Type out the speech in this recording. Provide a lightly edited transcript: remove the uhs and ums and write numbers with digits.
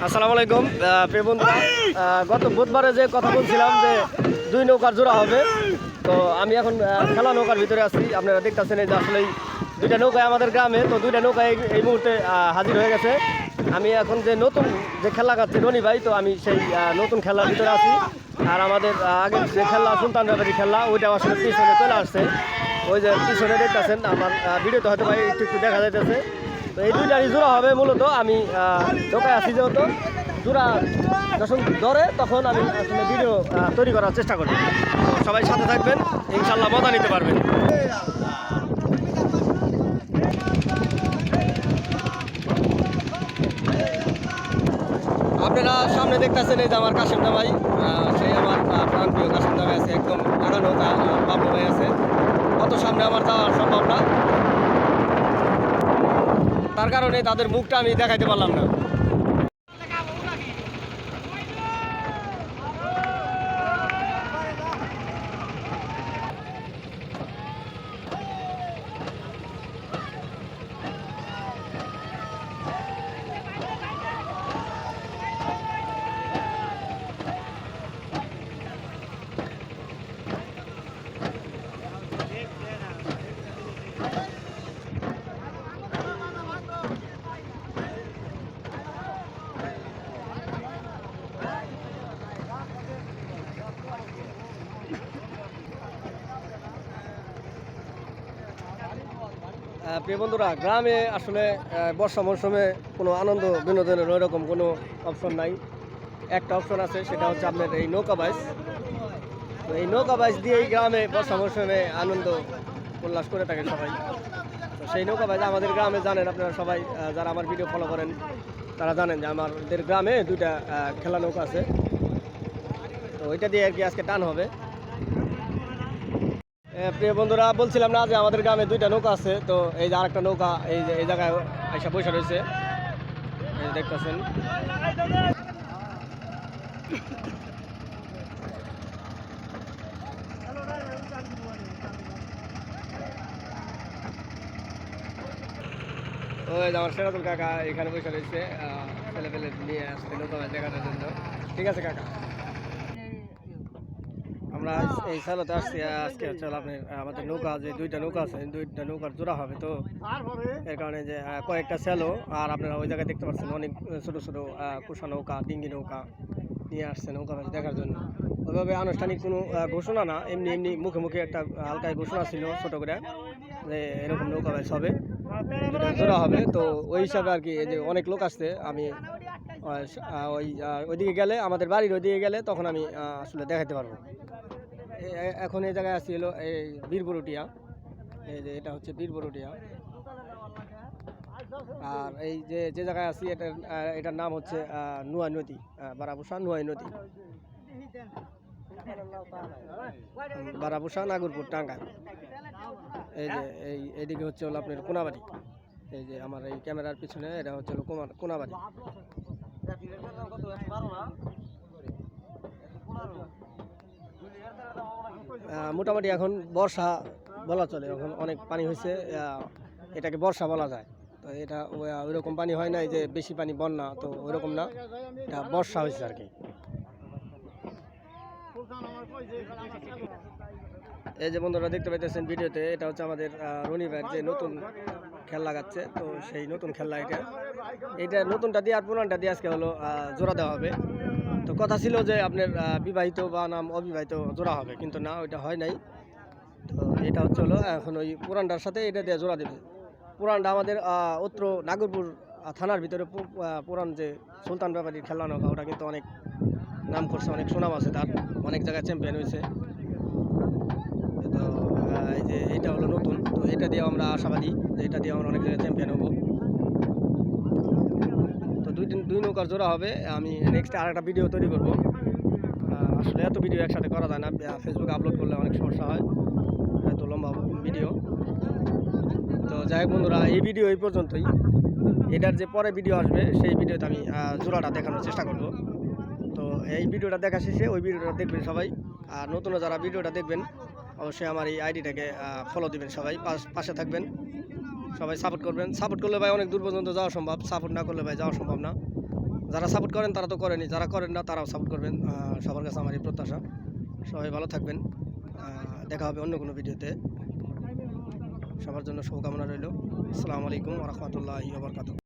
আসসালামু আলাইকুম প্রিয় বন্ধুরা, গত বুধবারে যে কথা বলছিলাম যে দুই নৌকার জোড়া হবে, তো আমি এখন খেলা নৌকার ভিতরে আছি। আপনারা দেখতেছেন এই যে আসলেই দুইটা নৌকায় আমাদের গ্রামে, তো দুইটা নৌকায় এই মুহূর্তে হাজির হয়ে গেছে। আমি এখন যে নতুন যে খেলা খাচ্ছি রনি ভাই, তো আমি সেই নতুন খেলার ভিতরে আছি। আর আমাদের আগের যে খেলা সুলতান ব্যাপারী খেলা, ওইটা আসলে পিছনে চলে আসছে। ওই যে পিছনে দেখতেছেন আমার ভিডিওতে হয়তো ভাই একটু একটু দেখা যাইতেছে। তো এই দুইটারই জোড়া হবে। মূলত আমি নৌকায় আছি যেহেতু, জোড়া যখন ধরে তখন আমি আসলে ভিডিও তৈরি করার চেষ্টা করি। সবাই সাথে থাকবেন, ইনশাল্লাহ মজা নিতে পারবেন। আপনারা সামনে দেখতেছেন এই যে আমার কাশিম ভাই, সেই আমার প্রাণপ্রিয় কাশিম ভাই আছে, একদম টাকা নৌকা বাবু ভাই আছে। অত সামনে আমার যাওয়া সম্ভব না, তার কারণে তাদের মুখটা আমি দেখাইতে পারলাম না। প্রিয় বন্ধুরা, গ্রামে আসলে বর্ষা মৌসুমে কোনো আনন্দ বিনোদনের ওইরকম কোনো অপশন নাই। একটা অপশন আছে, সেটা হচ্ছে আপনার এই নৌকা বাইচ। তো এই নৌকা বাইচ দিয়েই গ্রামে বর্ষা মৌসুমে আনন্দ উল্লাস করে থাকে সবাই। তো সেই নৌকা বাইচ আমাদের গ্রামে জানেন আপনারা সবাই, যারা আমার ভিডিও ফলো করেন তারা জানেন যে আমাদের গ্রামে দুইটা খেলা নৌকা আছে। তো ওইটা দিয়ে আর কি আজকে টান হবে। প্রিয় বন্ধুরা, বলছিলাম না যে আমাদের গ্রামে দুইটা নৌকা আছে। তো এই যে আরেকটা নৌকা এই যে এই জায়গায় এসে বসে রয়েছে, দেখতেছেন। ওই যে আমার সেরাতুল কাকা এখানে বসে রয়েছে, ছেলে পেলে নিয়ে আসছে নৌকা দেখানোর জন্য। ঠিক আছে কাকা, আমরা এই সালতে আসছি। আজকে হচ্ছে আপনি আমাদের নৌকা যে দুইটা নৌকা আছে, দুইটা নৌকার জোড়া হবে। তো এর কারণে যে কয়েকটা সেলো, আর আপনারা ওই জায়গায় দেখতে পাচ্ছেন অনেক ছোটো ছোটো কুষা নৌকা, ডিঙ্গি নৌকা নিয়ে আসছে নৌকা দেখার জন্য। ওইভাবে আনুষ্ঠানিক কোনো ঘোষণা না, এমনি এমনি মুখে মুখে একটা হালকা ঘোষণা ছিল ছোটো করে যে এরকম নৌকা বাইচ হবে, দুটা জোড়া হবে। তো ওই হিসাবে আর কি এই যে অনেক লোক আসছে। আমি ওইদিকে গেলে, আমাদের বাড়ির ওইদিকে গেলে তখন আমি আসলে দেখাতে পারবো। এখন এই জায়গায় আসছিল এই বীরবরুটিয়া, এই যে এটা হচ্ছে বীরবরুটিয়া। আর এই যে যে জায়গায় আছি এটার নাম হচ্ছে নুয়া নদী, বারাবুসা নুয়াই নদী, বারাবুসা নাগরপুর টাঙ্গাইল। এই যে এইদিকে হচ্ছে হলো আপনার কোনাবাড়ি। এই যে আমার এই ক্যামেরার পিছনে এটা হচ্ছে কোনাবাড়ি। মোটামুটি এখন বর্ষা বলা চলে, এখন অনেক পানি হয়েছে, এটাকে বর্ষা বলা যায়। তো এটা ওইরকম পানি হয় নাই যে বেশি পানি বন্যা, তো ওইরকম না, এটা বর্ষা হয়েছে আর কি। এই যে বন্ধুরা দেখতে পাইতেছেন ভিডিওতে, এটা হচ্ছে আমাদের রনি ভাইয়ের যে নতুন খেলা লাগাচ্ছে। তো সেই নতুন খেলা এটা নতুনটা দিয়ে আর পুরানটা দিয়ে আজকে হলো জোড়া দেওয়া হবে। তো কথা ছিল যে আপনার বিবাহিত বা নাম অবিবাহিত জোড়া হবে, কিন্তু না, ওইটা হয় নাই। তো এটা হচ্ছে হলো এখন ওই পুরানটার সাথে এটা দিয়ে জোড়া দেবে। পুরানটা আমাদের অত্র নাগরপুর থানার ভিতরে পুরান যে সুলতান ব্যাপারীর খেলা নৌকা, ওটা কিন্তু অনেক নাম করছে, অনেক সুনাম আছে তার, অনেক জায়গায় চ্যাম্পিয়ন হয়েছে। তো এই যে এটা হলো নতুন, তো এটা দিয়ে আমরা আশাবাদী যে এটা দিয়ে আমরা অনেক জায়গায় চ্যাম্পিয়ন হবো। তো দুই নৌকার জোড়া হবে। আমি নেক্সট আর একটা ভিডিও তৈরি করবো। আসলে এত ভিডিও একসাথে করা যায় না, ফেসবুকে আপলোড করলে অনেক সমস্যা হয়, এত লম্বা ভিডিও। তো যাই হোক বন্ধুরা, এই ভিডিও এই পর্যন্তই। এটার যে পরে ভিডিও আসবে সেই ভিডিওতে আমি জোড়াটা দেখানোর চেষ্টা করব। তো এই ভিডিওটা দেখা শেষে ওই ভিডিওটা দেখবেন সবাই। আর নতুন যারা ভিডিওটা দেখবেন অবশ্যই আমার এই আইডিটাকে ফলো দিবেন, সবাই পাশে থাকবেন, সবাই সাপোর্ট করবেন। সাপোর্ট করলে ভাই অনেক দূর পর্যন্ত যাওয়া সম্ভব, সাপোর্ট না করলে ভাই যাওয়া সম্ভব না। যারা সাপোর্ট করেন তারা তো করেনি, যারা করেন না তারাও সাপোর্ট করবেন। সবার কাছে আমার এই প্রত্যাশা। সবাই ভালো থাকবেন। দেখা হবে অন্য কোনো ভিডিওতে। সবার জন্য শুভকামনা রইল। আসসালামু আলাইকুম ওয়া রাহমাতুল্লাহি ওয়া বারাকাতুহু।